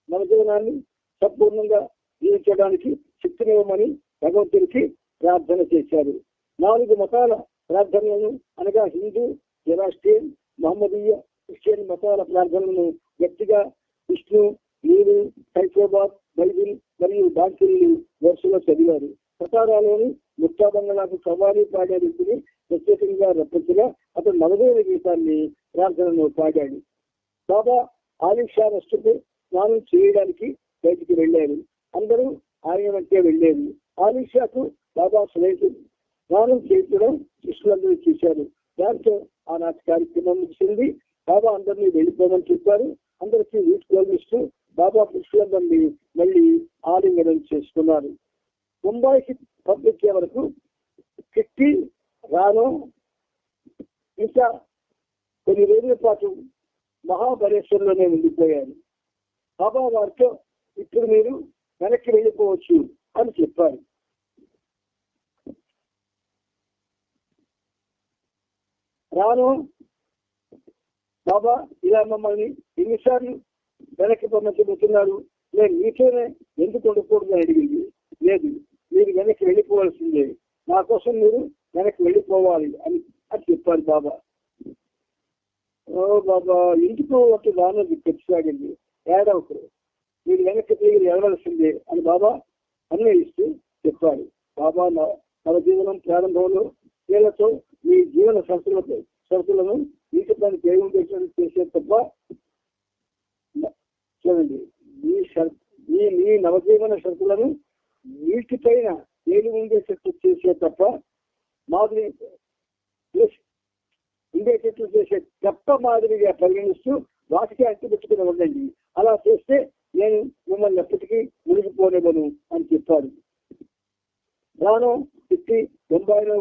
నవజీవనాన్ని సంపూర్ణంగా జీవించడానికి శక్తినివ్వమని భగవంతుడికి ప్రార్థన చేశారు. 4 మతాల ప్రార్థనలను అనగా హిందూ, జెరాస్ట్రియన్, మహమ్మదీయ, క్రిస్టియన్ మతాల ప్రార్థనలను వ్యక్తిగా విష్ణు, నీరు, సైకోబాద్, బైబిల్ మరియు డాక్టర్లు వరుసలో చదివారు. సతారాలోని ముక్తా బంగళాకు కవ్వాలి పాడే వ్యక్తిని ప్రత్యేకంగా రప్పించగా అతను నవదైన గీతాన్ని ప్రార్థనలో పాడాడు. బాబా ఆలిషా వస్తువు స్నానం చేయడానికి బయటికి వెళ్ళారు. అందరూ ఆయన వెంటే వెళ్ళారు. ఆలిషాకు బాబా స్నేహితుడు స్నానం చేయించడం శిష్యులందరూ చూశారు. దాంతో ఆనాటి కార్యక్రమం ముగిసింది. బాబా అందరినీ వెళ్ళిపోమని చెప్పారు. అందరికీ వీడ్కోలు బాబా పురుషులందరినీ మళ్ళీ ఆలింగనం చేసుకున్నారు. ముంబైకి పంపించే వరకు కిట్టి రాను ఇంకా కొన్ని రోజుల పాటు మహాబలేశ్వర్లోనే ఉండిపోయారు. బాబా వారితో ఇప్పుడు మీరు వెనక్కి వెళ్ళిపోవచ్చు అని చెప్పారు. రాను బాబా ఇలా మమ్మల్ని ఎన్నిసార్లు వెనక్కి పంపించబోతున్నారు, నేను మీతోనే ఎందుకు ఉండకూడదు అని అడిగింది. లేదు, మీరు వెనక్కి వెళ్ళిపోవాల్సిందే, నా కోసం మీరు వెనక్కి వెళ్ళిపోవాలి అని అని చెప్పారు బాబా. ఓ బాబా, ఇంటికి ఒకటి రాను తెచ్చిసాగింది. ఏడవకు, మీరు వెనక్కి తిరిగి వెళ్ళవలసిందే అని బాబా అన్వయిస్తూ చెప్పారు. బాబా నవ జీవనం ప్రారంభంలో వీళ్ళతో మీ జీవన సరకులను వీటి పని చేసే తప్ప, చూడండి, మీ నవజీవన సరకులను వీటిపైన ఏది ఉండేటట్టు చేసే తప్ప మాదిరి ఉండేటట్లు చేసే తప్ప మాదిరిగా పరిగణిస్తూ వాటికి అంటిపెట్టుకుని ఉండండి. అలా చేస్తే నేను మిమ్మల్ని ఎప్పటికీ మునిగిపోలేవను అని చెప్పారు. రాను తిట్టి బొంబాయిలో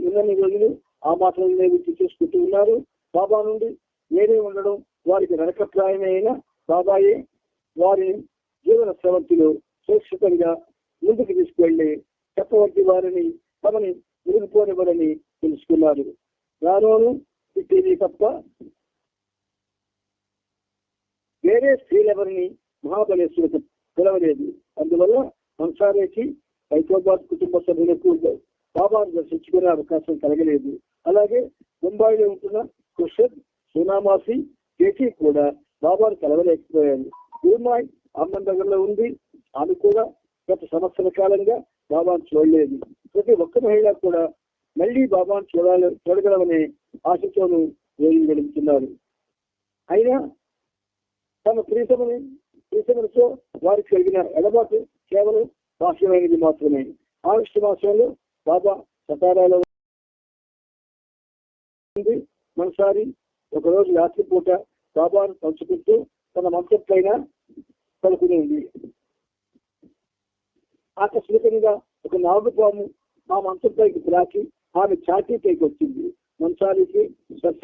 ఉన్నన్ని రోజులు ఆ మాటలనే గుర్తు చేసుకుంటూ ఉన్నారు. బాబా నుండి నేనే ఉండడం వారికి నరకప్రాయమైన బాబాయే వారిని జీవన స్రవంతిలో సురక్షితంగా ముందుకు తీసుకువెళ్ళి చెప్పవద్ది వారిని తమని మునిగిపోనివ్వరని తెలుసుకున్నారు. రానోను తిట్టిని తప్ప వేరే స్త్రీలెవరిని మహాబలేశ్వరకు పిలవలేదు. అందువల్ల సంసారేకి హైదరాబాద్ కుటుంబ సభ్యులకు బాబాను దర్శించుకునే అవకాశం కలగలేదు. అలాగే ముంబైలో ఉంటున్న కుషద్, సోనామాసి, కేటీ కూడా బాబాను కలవలేకపోయారు. గురుమాయ్ అమ్మన్ దగ్గరలో ఉంది. ఆమె కూడా గత సంవత్సర కాలంగా బాబాను చూడలేదు. ప్రతి ఒక్క మహిళ కూడా మళ్ళీ బాబాను చూడగలమనే ఆశతోనూ గడుపుతున్నారు. అయినా తమ ప్రీతములతో వారికి కలిగిన ఎడబాటు కేవలం బాహ్యమైనది మాత్రమే. ఆగస్టు మాసంలో బాబా సతారాలో మనసారి ఒకరోజు రాత్రిపూట బాబాను తలుచుకుంటూ తన మంచం పైన పడుకునేది. ఆకస్మికంగా ఒక నాగుపాము ఆ మంచం పైకి ప్రాకి ఆమె ఛాతీ పైకి వచ్చింది. మంచానికి స్పర్శ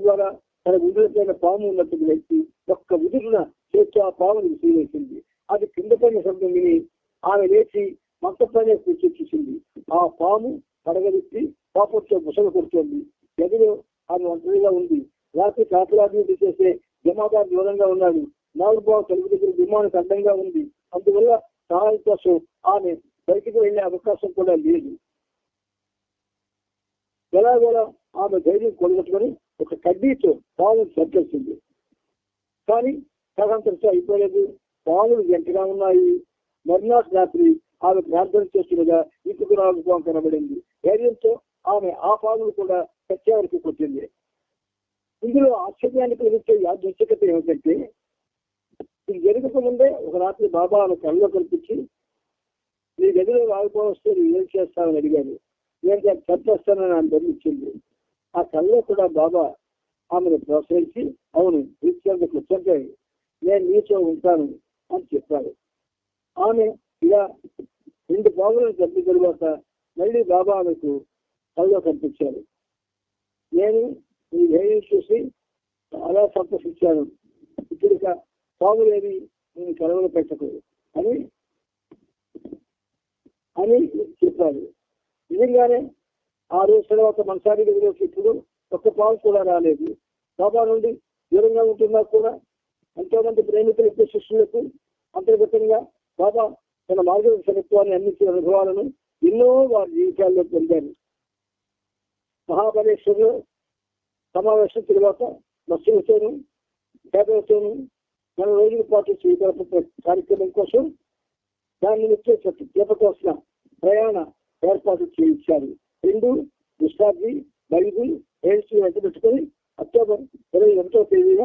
ద్వారా తన ఉదులపైన పాము ఉన్నట్టు వ్యక్తి ఒక్క ఉదురున చేస్తూ ఆ పాముని విసిరేసింది. అది కింద పైన శబ్దం విని ఆమె లేచి మంచం పైన కూర్చొని చూసింది. ఆ పాము పడగలిపి పాపంతో ముసలు కొడుతోంది. గదిలో ఆమె ఒంటరిగా ఉంది. రాత్రి కాపలాభివృద్ధి చేసే జమాదారు దూరంగా ఉన్నాడు. నాగుబాబు తలుపు దగ్గర విమానం అడ్డంగా ఉంది. అందువల్ల సహాయం కోసం ఆమె బయటికి వెళ్లే అవకాశం కూడా లేదు. ఎలాగోలా ఆమె ధైర్యం కొలగట్టుకొని ఒక కడ్డీతో పాములు చంపేసింది. కానీ కథంతరితో అయిపోలేదు. పాములు ఎంతగా ఉన్నాయి. మర్నాటి రాత్రి ఆమె ప్రార్థన చేస్తుండగా ఇంటికి నాగుపాము కనబడింది. ధైర్యంతో ఆమె ఆ పాములు కూడా సత్యావరికి కొట్టింది. ఇందులో ఆశ్చర్యాన్ని కలిగించే యాదృచ్ఛికత ఏమిటంటే, ఇది జరగక ముందే ఒక రాత్రి బాబా ఆమె కళ్ళలో కల్పించి, నీ గదిలో రాకపోవస్తే నేను ఏం చేస్తానని అడిగాను. నేను దాన్ని చంపేస్తానని ఆమె ధరించింది. ఆ కళ్ళలో కూడా బాబా ఆమెను ప్రోత్సహించి, అవును తీసుకెళ్ళకు వచ్చంటే నేను నీతో ఉంటాను అని చెప్పారు. ఆమె ఇలా 2 పాములను చంపిన తరువాత మళ్ళీ బాబా ఆమెకు కళ్ళలో కనిపించారు. నేను ఈ ధైర్యం చూసి చాలా సంతోషించాను. ఇప్పుడు ఇక పాములేవి నేను కలవలు పెట్టకూడదు అని చెప్పారు. నిజంగానే ఆ రోజు తర్వాత మనసారి దగ్గరలోకి ఇప్పుడు ఒక్క పాము కూడా రాలేదు. బాబా నుండి దూరంగా ఉంటున్నా కూడా ఎంతో మంది ప్రేమికులకు, శిష్యులకు అంతర్గతంగా బాబా తన మార్గదర్శకత్వాన్ని అందించిన అనుభవాలను ఎన్నో వారి జీవితాల్లో పొందారు. మహాబలేశ్వర్లో సమావేశం తరువాత మత్స్యులతోనూ పేదలతోనూ 4 రోజుల పాటు శ్రీకల్ప కార్యక్రమం కోసం దాని నిమిత్తం చేపట్టవలసిన ప్రయాణ ఏర్పాటు చేయించారు. 2 గుస్తాజీ బైబిల్ ఏసీ అంటే పెట్టుకొని అక్టోబర్ 21వ తేదీన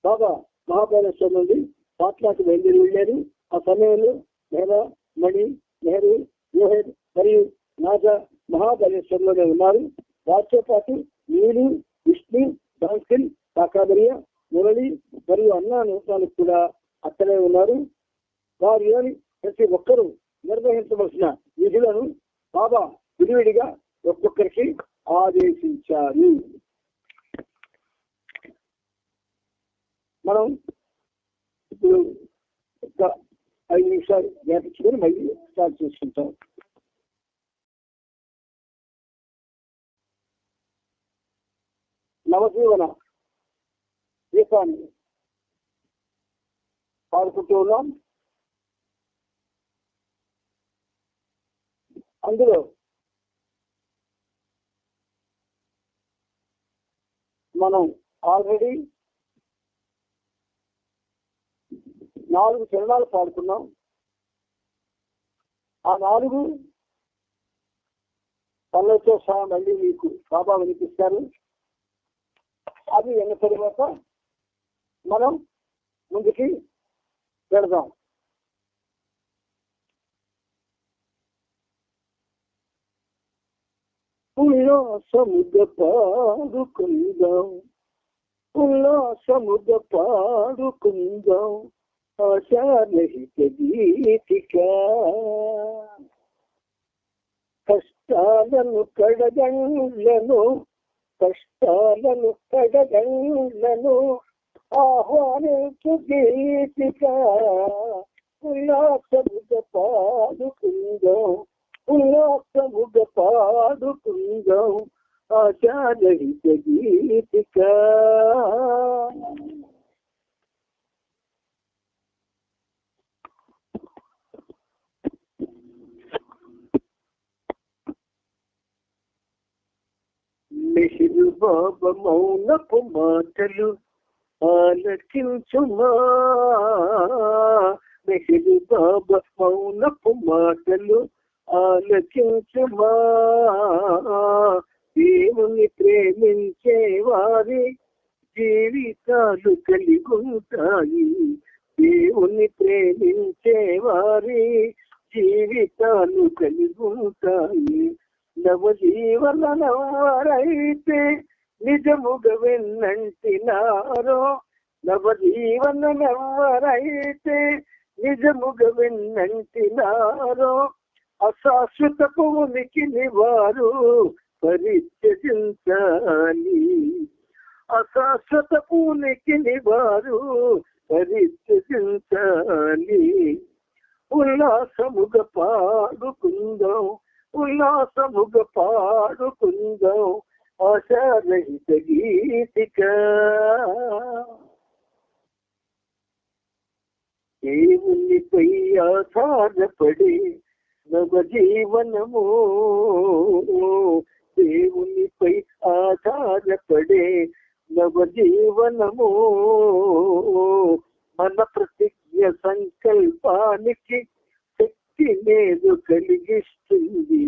బాబా మహాబలేశ్వర్ నుండి పాట్నాకు బయలుదేరి వెళ్ళారు. ఆ సమయంలో నెహ్రా, మణి, నెహ్రూ, జోహెర్ మరియు నాజా మహాబలేశ్వర్లోనే ఉన్నారు. వారితో పాటు నీలు, విష్ణు, డాన్సిల్, కాకాబరియా, మురళి మరియు అన్నా నూతాలు కూడా అక్కడే ఉన్నారు. వారిలోని ప్రతి ఒక్కరూ నిర్వహించవలసిన విధులను బాబా విడివిడిగా ఒక్కొక్కరికి ఆదేశించారు. మనం ఇప్పుడు ఒక 5 నిమిషాలు జ్ఞాపించుకొని మళ్ళీ స్టార్ట్ చేసుకుంటాం. నవజీవన దీపాన్ని పాడుకుంటూ ఉన్నాం. అందులో మనం ఆల్రెడీ 4 చరణాలు పాడుకున్నాం. ఆ 4 పనులతో సహా మళ్ళీ మీకు బాబా వినిపిస్తారు. అది అయిన తర్వాత మనం ముందుకి వెళదాం. ఉల్లాసముగా పాడుకుందాం, ఉల్లాసముగా పాడుకుందాం ఆశారహిత గీతిక. కష్టాలను కడగండ్లను, కష్టాలను కడగండ్లను ఆహ్వానించు గీతిక. ఉల్లాసముగా పాడుకుందాం, ఉల్లాసముగా పాడుకుందాం ఆశారహిత గీతిక. మెహిరు బాబా మౌనపు మాటలు ఆలకించుమా, మెహిరు బాబా మౌనపు మాటలు ఆలకించుమా. దేవుని ప్రేమించే వారి జీవితాలు కలిగుంటాయి, దేవుని ప్రేమించే వారి జీవితాలు కలిగుంటాయి. నవజీవనవరైతే నిజముగా వెన్నంటినారో, నవజీవనవరైతే నిజముగా వెన్నంటినారో అశాశ్వతపు ఉనికిని వారు పరిత్యజించాలి, అశాశ్వతపు ఉనికిని వారు పరిత్యజించాలి. ఉల్లాసముగా పాడుకుందాం, ఉల్లాసముగా పాడుకుందాం ఆశారహిత గీతిక. దేవునిపై ఆధారపడి నవజీవనము, దేవునిపై ఆధారపడే నవజీవనము మన ప్రతిజ్ఞ సంకల్పానికి శక్తి నేదు కలిగిస్తుంది,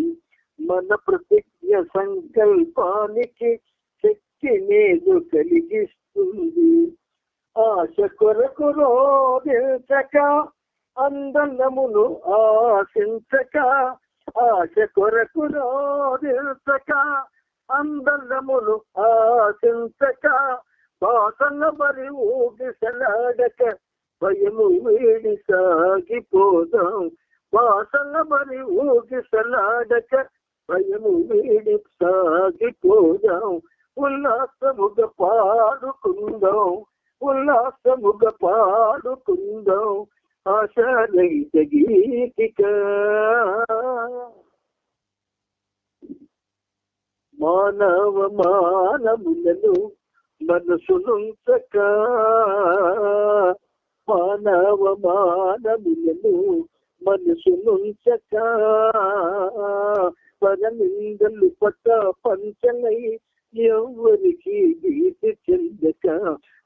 మన ప్రతిజ్ఞ సంకల్పానికి శక్తి నేదు కలిగిస్తుంది. ఆశ కొరకు రోదించక అందనమును ఆశించక, ఆశ కొరకు రోదించక అందనమును ఆశించక, వాసన మరి ఊగిసలాడక భయము వీడి సాగిపోదాం, వాసన మరి ఊగిసలాడక భయము వీడి సాగిపోదాం. ఉల్లాసముగా పాడుకుందాం, ఉల్లాసముగా పాడుకుందాం ఆశారహిత గీతిక. మానవ మానవులను మనసునుంచక, మానవ మానవులను మనసునుంచక, పరనిందలు పట్ట పంచనై ఎవరికి భీతి చెందక,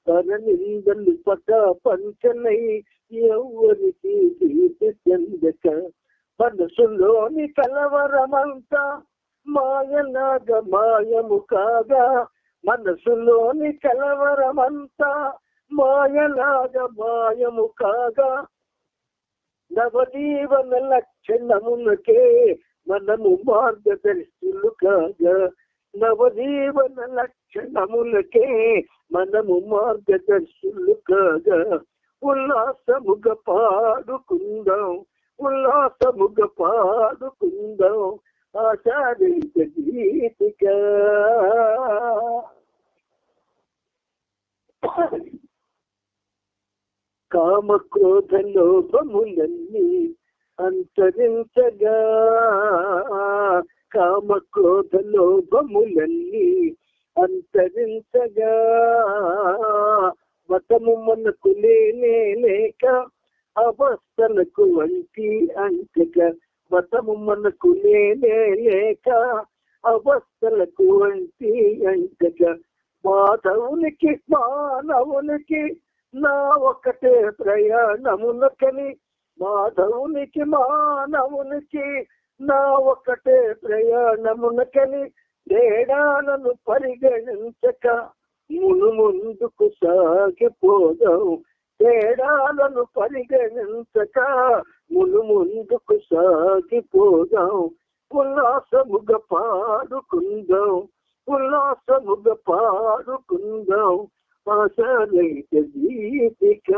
పరనిందలు పట్ట పంచనై ఎవరికి భీతి చెందక, మనసులోని కలవరమంతా మాయలాగా మాయము కాగా మనసులోని కలవరమంతా మాయలాగా మాయము కాగా నవజీవన లక్షణములకే మనము మార్గదర్శులు కాగా నవజీవన లక్షణములకే మనము మార్గదర్శులు కాగా ఉల్లాసముగా పాడుకుందాం ఉల్లాసముగా పాడుకుందాం ఆషాఢిక గీతిక. కామక్రోధ లోభములన్నీ అంతరించగా కామక్రోధ లోభములన్నీ అంతరించగా మతము మనకు లేక అవస్థలకు వంటి అంతగా మతము మనకు లేక అవస్థలకు వంటి అంతగా మాధవునికి మానవునికి నా ఒకటే ప్రయాణమునకని మాధవునికి మానవునికి నా ఒకటే ప్రయాణమునకని తేడాలను పరిగణించక ముందుకు సాగిపోదాం తేడాలను పరిగణించక ముందుకు సాగిపోదాం ఉల్లాసముగా పాడుకుందాం ఉల్లాసముగా పాడుకుందాం ఆశాలైత గీతిక.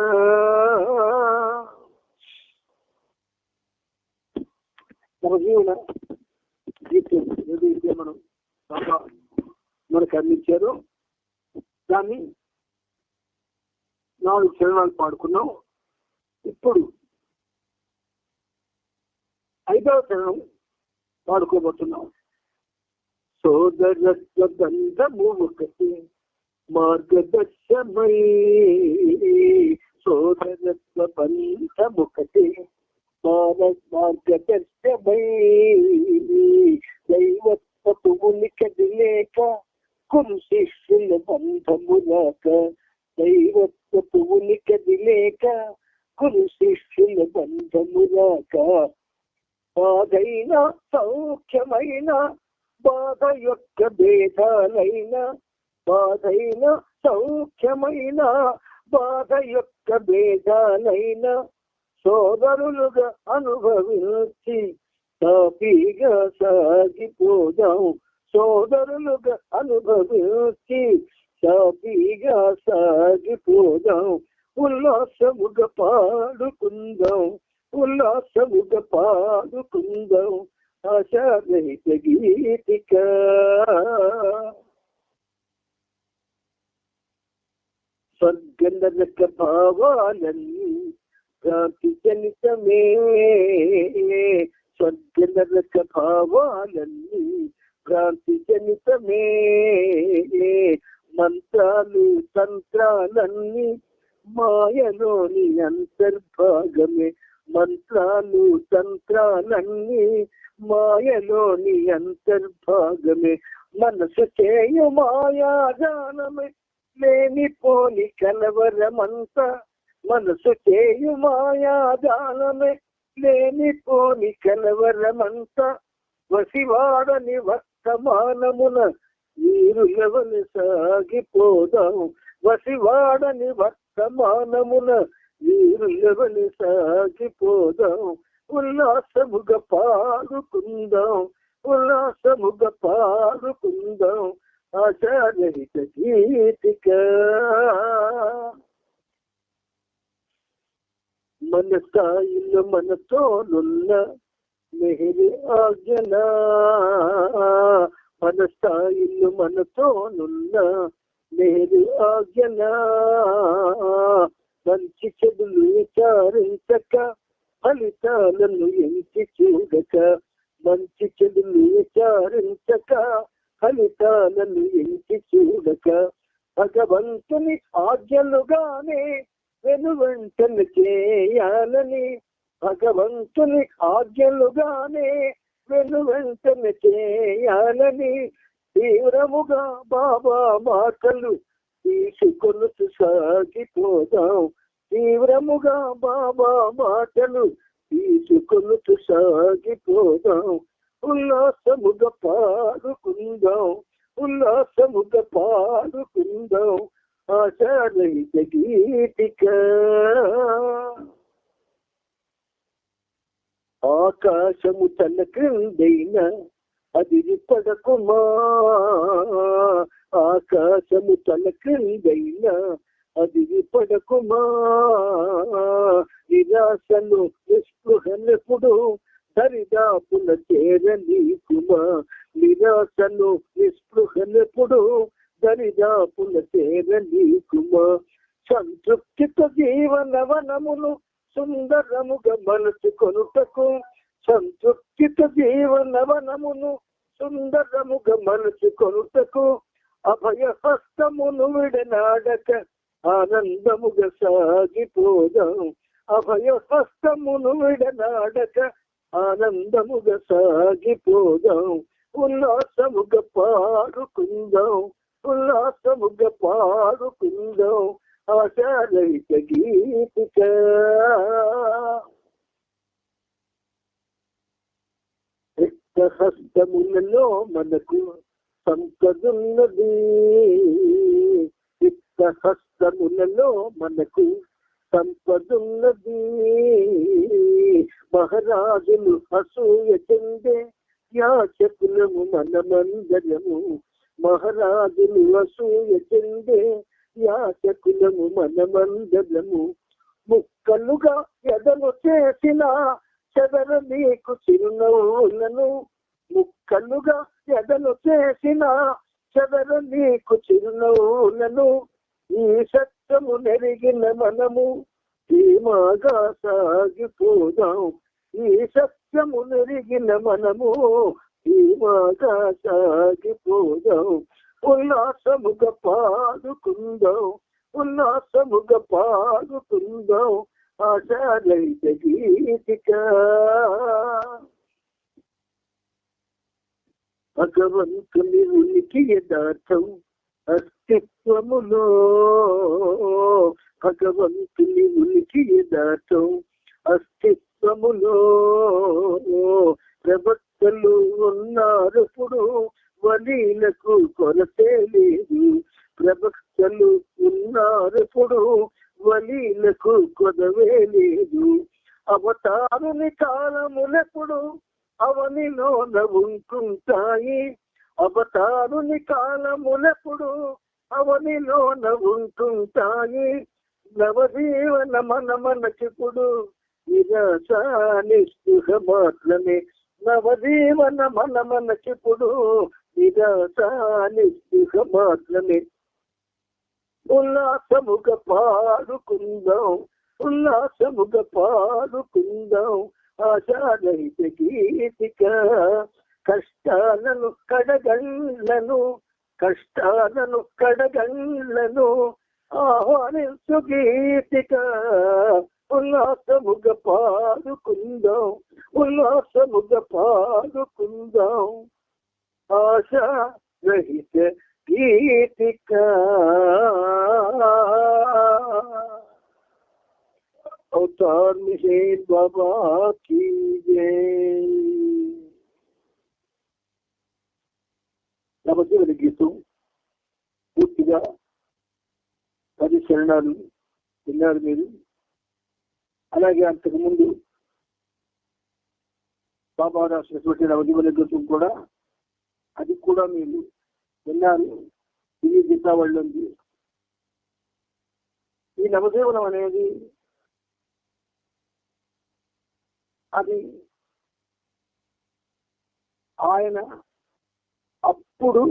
మన జీవన గీతం ఏదైతే మనం బాబా మనకు అందించారో దాన్ని 4 చరణాలు పాడుకున్నాం. ఇప్పుడు 5వ చరణం పాడుకోబోతున్నాం. సోదరత్వ బంధము ఒకటి మార్గదర్శమై సోదరత్వ బంధముకటి మార్గదర్శమై దైవత్వపు ఉనికది లేక కురు శిష్యుల బంధములాక దైవత్వపు ఉనికది లేక కురు శిష్యుల బంధములాక బాధైన సౌఖ్యమైన బాధ యొక్క భేదాలైన బాధైన సౌఖ్యమైన బాధ యొక్క భేదాలైన సోదరులుగా అనుభవించి సాఫీగా సాగిపోదాం సోదరులుగా అనుభవించి సాఫీగా సాగిపోదాం ఉల్లాసముగా పాడుకుందాం ఉల్లాసముగా పాడుకుందాం ఆశారహిత గీతిక. స్వర్గనరక భావాలన్నీ భ్రాంతి జనితమే స్వర్గనరక భావాలన్నీ భ్రాంతి జనితమే మంత్రాలు తంత్రాలన్నీ మాయలోని అంతర్భాగమే మంత్రాలు తంత్రాలన్నీ మాయలోని అంతర్భాగమే మనసు చేయు మాయాజానమే లేనిపోని కలవరమంతా మనసు చేయు మాయాజానమే లేనిపోని కలవరమంతా వసివాడని వర్తమానమున వీరులవని సాగిపోదాం వసివాడని వర్తమానమున వీరులవని సాగిపోదాం ఉల్లాసముగా పాడుకుందాం ఉల్లాసముగా పాడుకుందాం ఆశారహిత గీతిక. మన స్థాయిలో మనతోనున్న మెహరి ఆజ్ఞన మన స్థాయిలో మనతోనున్న మెహరి ఆజ్ఞన మంచి చెడులు విచారించక ఫలితాలను ఎంచి చూడక మంచి చెడులు విచారించక ఫలితాలను ఎంచి చూడక భగవంతుని ఆజ్ఞలుగానే వెనువెంటను చేయాలని భగవంతుని ఆజ్ఞలుగానే వెనువెంటను చేయాలని తీవ్రముగా బాబా మాటలు తీసుకొనుతూ సాగిపోదాం తీవ్రముగా బాబా మాటలు తీసుకొనుతూ సాగిపోదాం ఉల్లాసముగా పాడుకుందాం, ఉల్లాసముగా పాడుకుందాం ఆశారహిత గీతిక. ఆకాశము తన క్రిందైన అది పడకుమా, ఆకాశము తన క్రిందైన అది పడకుమా. నిరాశను నిస్పృహనెప్పుడు దరిదాపుల చేరనీకుమా, నిరాశను నిస్పృహనెప్పుడు దరిదాపుల చేరనీకుమా. సంతృప్తితో జీవనవనమును సుందరముగా మలుచుకొనుటకు, సంతృప్తితో జీవనవనమును సుందరముగా మలుచుకొనుటకు అభయ హస్తమును విడనాడక ఆనందముగా సాగిపోదాం, అభయ హస్తమును విడనాడక ఆనందముగా సాగిపోదాం. ఉల్లాసముగా పాడుకుందాం, ఉల్లాసముగా పాడుకుందాం ఆశారహిత గీతిక. హస్తములలో మనకు సంపదున్నది, హస్తములలో మనకు సంపదున్నది. మహారాజులు అసూయ చెందే యాచకులము మనమందరము, మహారాజులు అసూయ చెందే యాచకులము మనమందరము. ముక్కలుగా ఎదను చేసిన చెదర నీకు చిరునవ్వులను, ముక్కలుగా ఎదను చేసిన చెదర నీకు చిరునవ్వులను. ఈ సత్యము నెరిగిన మనము ధీమాగా సాగిపోదాం, ఈ సత్యము నెరిగిన మనము ధీమాగా సాగిపోదాం. ఉల్లాసముగా పాడుకుందాం, ఉల్లాసముగా పాడుకుందాం ఆశారహిత గీతిక. భగవంతుని ఉనికి యథార్థం అస్తిత్వములో, భగవంతుని ఉనికి యథార్థం అస్తిత్వములో. ప్రవక్తలు ఉన్నారప్పుడు వలీలకు కొరతే లేదు, ప్రవక్తలు ఉన్నారప్పుడు వలీలకు కొదవే లేదు. అవతారుని కాలములెప్పుడు అవనిలోన ఉంటుంటాయి, అవతారుని కాలములెప్పుడు అవనిలోన ఉంటుంటాయి. నవజీవన మనకిప్పుడు నిరాశ నిస్పృహ మాత్రమే, నవజీవన మనకిప్పుడు నిరాశ నిస్పృహ మాత్రమే. ఉల్లాసముగా పాడుకుందాం, ఉల్లాసముగా పాడుకుందాం ఆశారహిత గీతిక. కష్టాలను కడగళ్ళను, కష్టాలను కడగళ్ళను ఆహ్వానించు గీతిక. ఉల్లాసముగా పాడుకుందాం, ఉల్లాసముగా పాడుకుందాం ఆశా రహిత గీతిక. अवतार मिहेर बाबा की जय. నమస్తే గీతం పూర్తిగా 10 చరణాలు విన్నారు మీరు. అలాగే అంతకుముందు బాబా రాసినటువంటి నవజీవన గీతం కూడా అది కూడా మీరు విన్నారు. ఇది గీతావళి ఉంది. ఈ నవజీవనం అనేది అది ఆయన అప్పుడు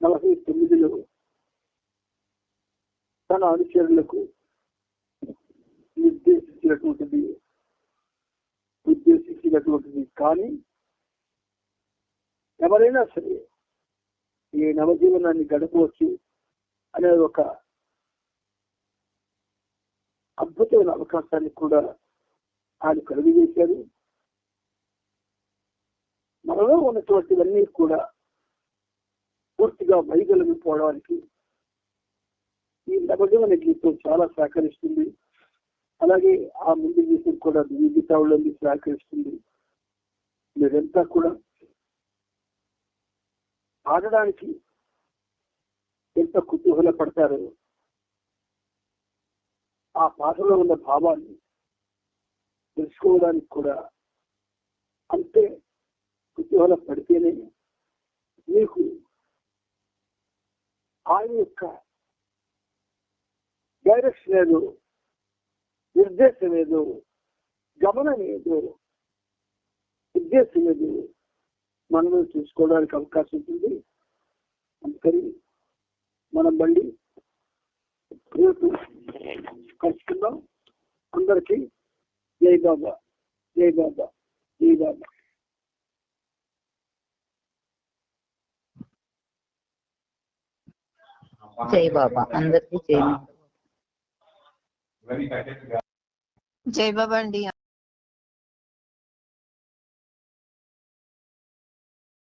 49లో తన అనుచరులకు ఉద్దేశించినటువంటిది. కానీ ఎవరైనా సరే ఈ నవజీవనాన్ని గడపవచ్చు అనే ఒక అద్భుతమైన అవకాశాన్ని కూడా ఆయన కలిగజేశారు. మనలో ఉన్నటువంటివన్నీ కూడా పూర్తిగా వైదొలిగిపోవడానికి ఈ నవజీవన గీతం చాలా సహకరిస్తుంది. అలాగే ఆ ముందు గీతం కూడా దివ్య గీతావళి సహకరిస్తుంది. మీరంతా కూడా పాడడానికి ఎంత కుతూహల పడతారో ఆ పాటలో ఉన్న భావాన్ని తెలుసుకోవడానికి కూడా అంతే కుతూహల పడితేనే మీకు ఆయన యొక్క డైరెక్షన్ ఏదో, నిర్దేశం ఏదో, గమనం ఏదో, ఉద్దేశం ఏదో మనము చూసుకోవడానికి అవకాశం ఉంటుంది. అందుకని మనం మళ్ళీ రేపు కలుసుకుందాం. అందరికీ జై బాబా, జై బాబా, జై బాబా. జై బాబా, అందరికీ జై. జై బాబా అండి.